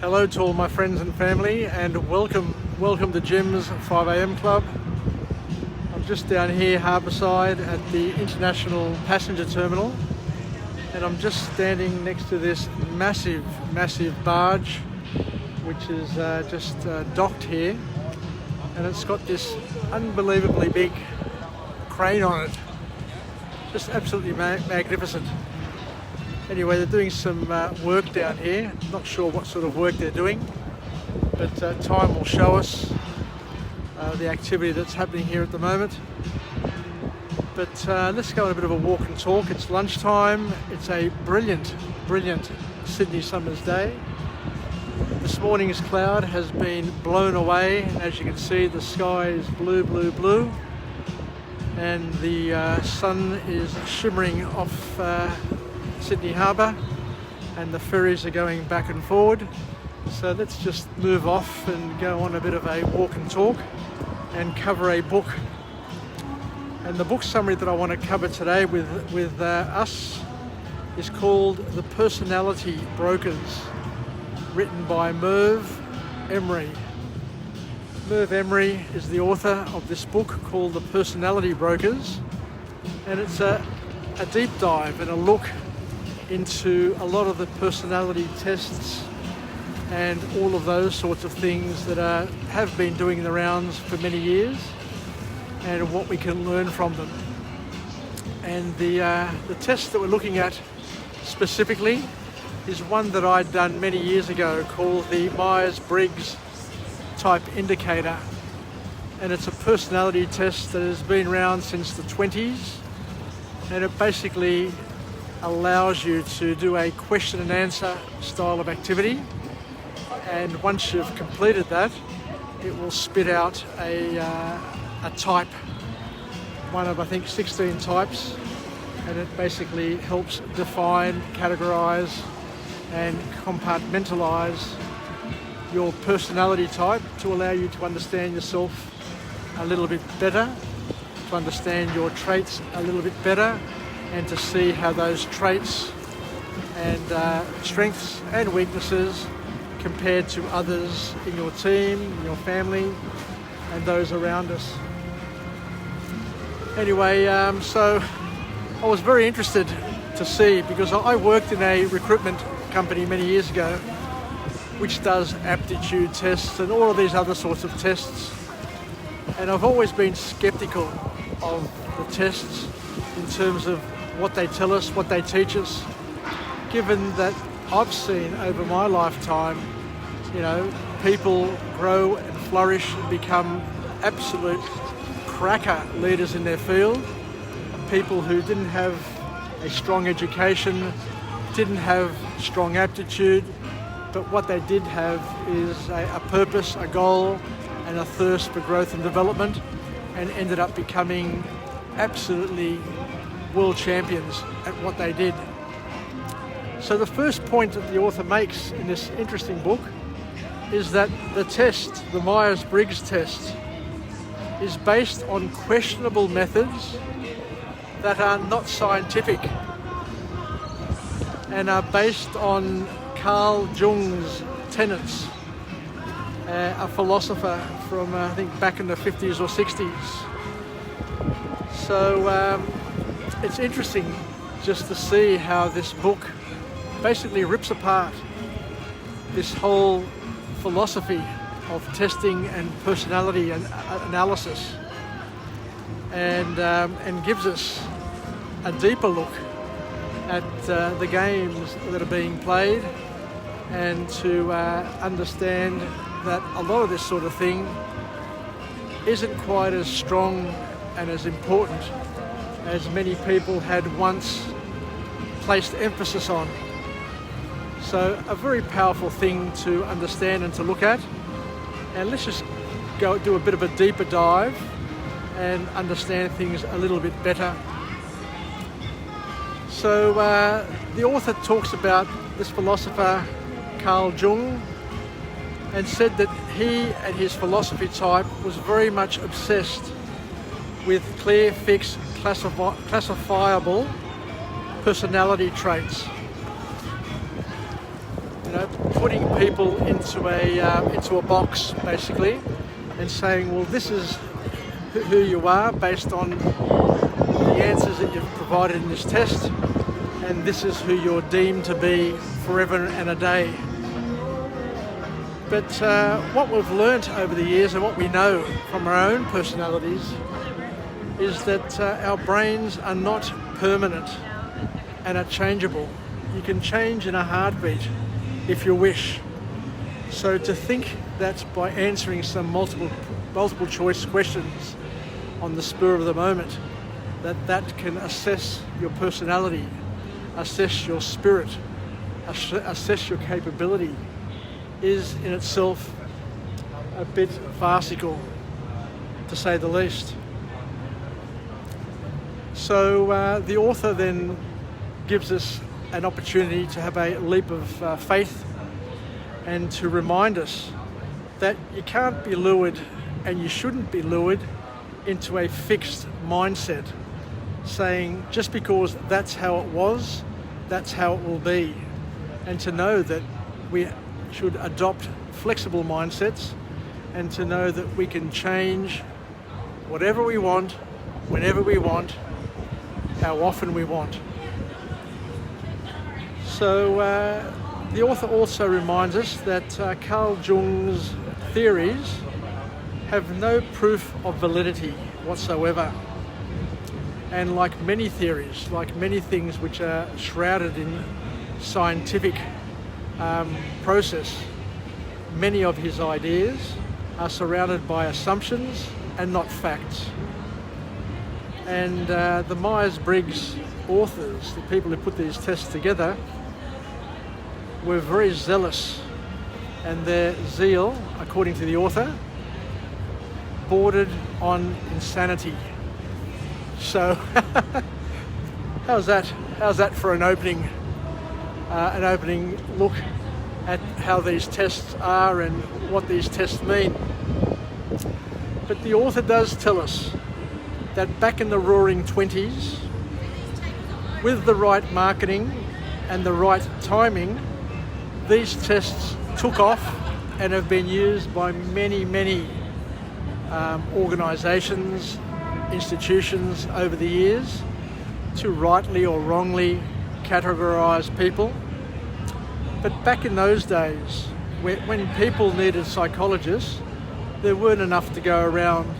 Hello to all my friends and family, and welcome to Jim's 5am Club. I'm just down here harbourside at the International Passenger Terminal, and I'm just standing next to this massive barge which is just docked here, and it's got this unbelievably big crane on it. Just absolutely magnificent. Anyway, they're doing some work down here. Not sure what sort of work they're doing, but time will show us the activity that's happening here at the moment. But let's go on a bit of a walk and talk. It's lunchtime. It's a brilliant Sydney summer's day. This morning's cloud has been blown away, and as you can see, the sky is blue, and the sun is shimmering off Sydney Harbour, and the ferries are going back and forward. So let's just move off and go on a bit of a walk and talk and cover a book. And the book summary that I want to cover today with us is called The Personality Brokers, written by Merve Emre. Merve Emre is the author of this book called The Personality Brokers, and it's a deep dive and a look into a lot of the personality tests and all of those sorts of things that have been doing the rounds for many years, and what we can learn from them. And the test that we're looking at specifically is one that I'd done many years ago called the Myers-Briggs type indicator, and it's a personality test that has been around since the 20s, and it basically allows you to do a question and answer style of activity, and once you've completed that, it will spit out a type, one of I think 16 types, and it basically helps define, categorize and compartmentalize your personality type to allow you to understand yourself a little bit better, to understand your traits a little bit better, and to see how those traits and strengths and weaknesses compared to others in your team, in your family, and those around us. Anyway, so I was very interested to see, because I worked in a recruitment company many years ago which does aptitude tests and all of these other sorts of tests, and I've always been skeptical of the tests in terms of what they tell us, what they teach us, given that I've seen over my lifetime, people grow and flourish and become absolute cracker leaders in their field. People who didn't have a strong education, didn't have strong aptitude, but what they did have is a purpose, a goal, and a thirst for growth and development, and ended up becoming absolutely world champions at what they did. So the first point that the author makes in this interesting book is that the test, the Myers-Briggs test, is based on questionable methods that are not scientific and are based on Carl Jung's tenets, a philosopher from I think back in the 50s or 60s. So it's interesting just to see how this book basically rips apart this whole philosophy of testing and personality and analysis, and gives us a deeper look at the games that are being played, and to understand that a lot of this sort of thing isn't quite as strong and as important as many people had once placed emphasis on. So a very powerful thing to understand and to look at. And let's just go do a bit of a deeper dive and understand things a little bit better. So the author talks about this philosopher Carl Jung, and said that he and his philosophy type was very much obsessed with clear, fixed, classifiable personality traits. putting people into a box basically, and saying, well, this is who you are based on the answers that you've provided in this test, and this is who you're deemed to be forever and a day. But what we've learnt over the years and what we know from our own personalities is that our brains are not permanent and are changeable. You can change in a heartbeat if you wish. So to think that by answering some multiple choice questions on the spur of the moment, that can assess your personality, assess your spirit, assess your capability, is in itself a bit farcical, to say the least. So the author then gives us an opportunity to have a leap of faith and to remind us that you can't be lured, and you shouldn't be lured into a fixed mindset, saying just because that's how it was, that's how it will be. And to know that we should adopt flexible mindsets, and to know that we can change whatever we want, whenever we want, how often we want. So the author also reminds us that Carl Jung's theories have no proof of validity whatsoever. And like many theories, like many things which are shrouded in scientific process, many of his ideas are surrounded by assumptions and not facts. And the Myers-Briggs authors, the people who put these tests together, were very zealous, and their zeal, according to the author, bordered on insanity. So how's that for an opening look at how these tests are and what these tests mean? But the author does tell us that back in the roaring 20s, with the right marketing and the right timing, these tests took off and have been used by many organisations, institutions over the years to rightly or wrongly categorise people. But back in those days, when people needed psychologists, there weren't enough to go around.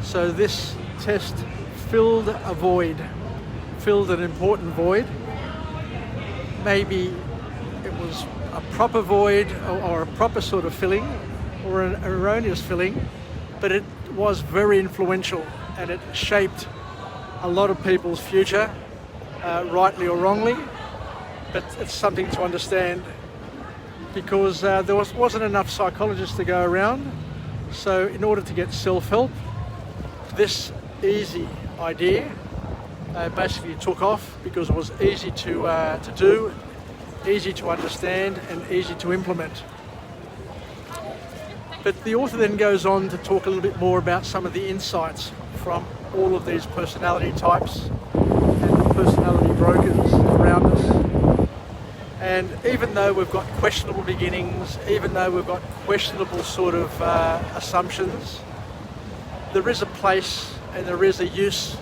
So this test filled a void, filled an important void. Maybe it was a proper void or a proper sort of filling, or an erroneous filling, but it was very influential, and it shaped a lot of people's future, rightly or wrongly. But it's something to understand, because there wasn't enough psychologists to go around. So in order to get self-help, this easy idea basically took off, because it was easy to do, easy to understand, and easy to implement. But the author then goes on to talk a little bit more about some of the insights from all of these personality types and personality brokers around us. And even though we've got questionable beginnings, even though we've got questionable sort of assumptions, there is a place and there is a use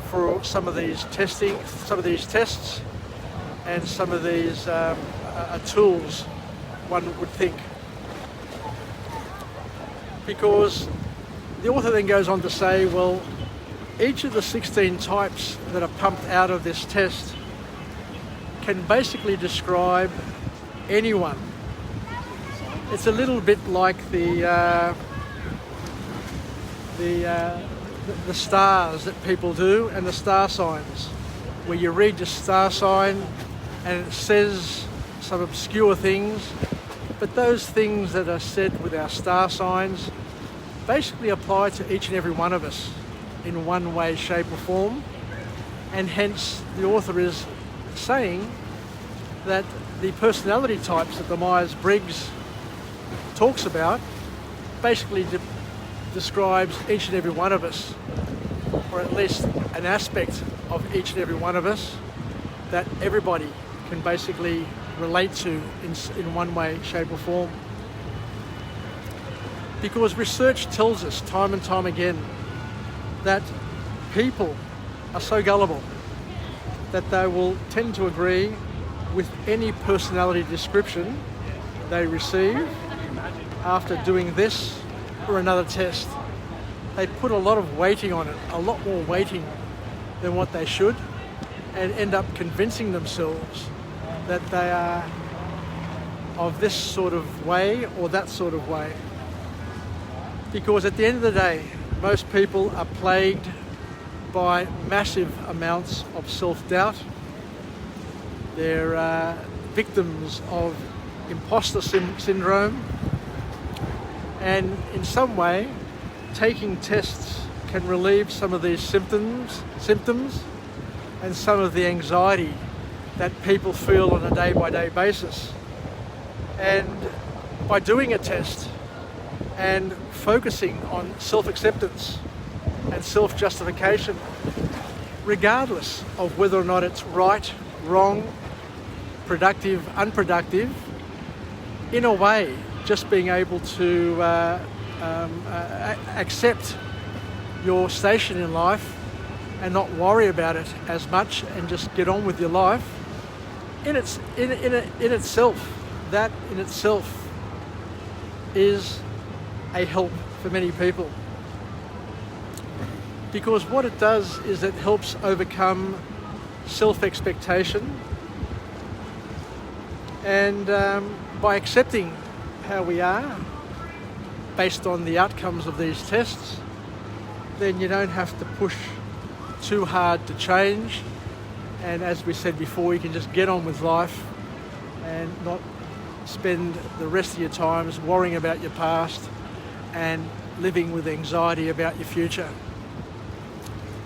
for some of these tests, and some of these tools, one would think. Because the author then goes on to say, well, each of the 16 types that are pumped out of this test can basically describe anyone. It's a little bit like the stars that people do, and the star signs, where you read the star sign and it says some obscure things, but those things that are said with our star signs basically apply to each and every one of us in one way, shape or form. And hence the author is saying that the personality types that the Myers-Briggs talks about basically describes each and every one of us, or at least an aspect of each and every one of us, that everybody can basically relate to in one way, shape or form. Because research tells us time and time again that people are so gullible that they will tend to agree with any personality description they receive after doing this or another test. They put a lot of weighting on it, a lot more weighting than what they should, and end up convincing themselves that they are of this sort of way or that sort of way. Because at the end of the day, most people are plagued by massive amounts of self-doubt. They're victims of imposter syndrome, and in some way, taking tests can relieve some of these symptoms and some of the anxiety that people feel on a day-by-day basis. And by doing a test and focusing on self-acceptance and self-justification, regardless of whether or not it's right, wrong, productive, unproductive, in a way, just being able to accept your station in life and not worry about it as much and just get on with your life, in itself, that in itself is a help for many people. Because what it does is it helps overcome self-expectation, and by accepting how we are based on the outcomes of these tests, then you don't have to push too hard to change, and as we said before, you can just get on with life and not spend the rest of your times worrying about your past and living with anxiety about your future.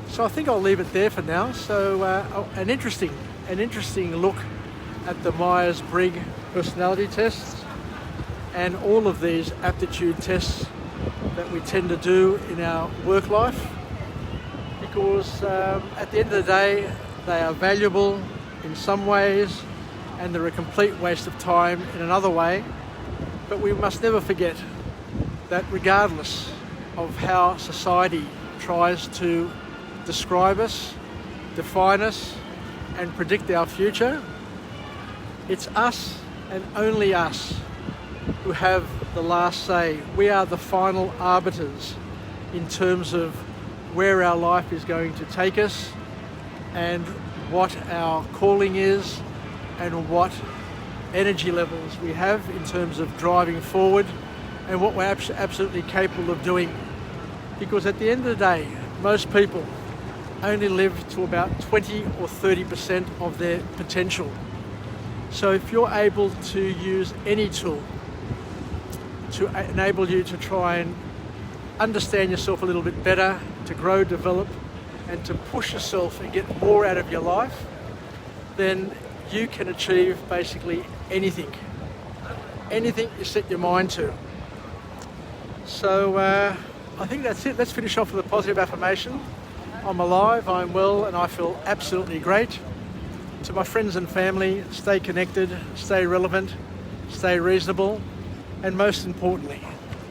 So I think I'll leave it there for now. So an interesting look at the Myers-Briggs personality tests and all of these aptitude tests that we tend to do in our work life, because at the end of the day, they are valuable in some ways and they're a complete waste of time in another way. But we must never forget that regardless of how society tries to describe us, define us, and predict our future, it's us and only us who have the last say. We are the final arbiters in terms of where our life is going to take us and what our calling is and what energy levels we have in terms of driving forward and what we're absolutely capable of doing. Because at the end of the day, most people only live to about 20 or 30% of their potential. So if you're able to use any tool to enable you to try and understand yourself a little bit better, to grow, develop, and to push yourself and get more out of your life, then you can achieve basically anything you set your mind to. So I think that's it. Let's finish off with a positive affirmation. I'm alive, I'm well, and I feel absolutely great. To my friends and family, stay connected, stay relevant, stay reasonable, and most importantly,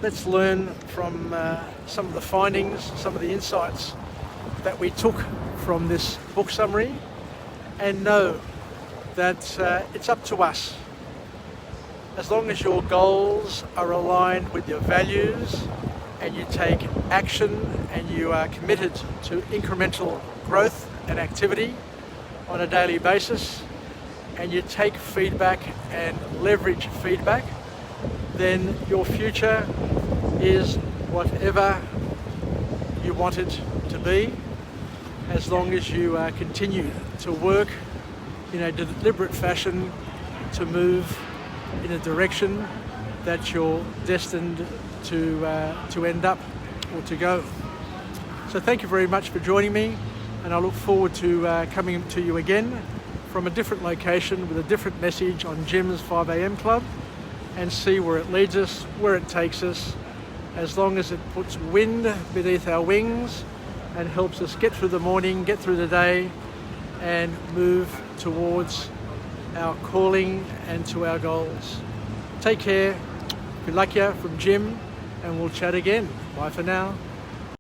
let's learn from some of the findings, some of the insights that we took from this book summary, and know that it's up to us. As long as your goals are aligned with your values and you take action and you are committed to incremental growth and activity on a daily basis, and you take feedback and leverage feedback, then your future is whatever you want it to be, as long as you continue to work in a deliberate fashion to move in a direction that you're destined to end up or to go. So thank you very much for joining me, and I look forward to coming to you again from a different location with a different message on Jim's 5am Club, and see where it leads us, where it takes us, as long as it puts wind beneath our wings and helps us get through the morning, get through the day, and move towards our calling and to our goals. Take care. Good luck here from Jim, and we'll chat again. Bye for now.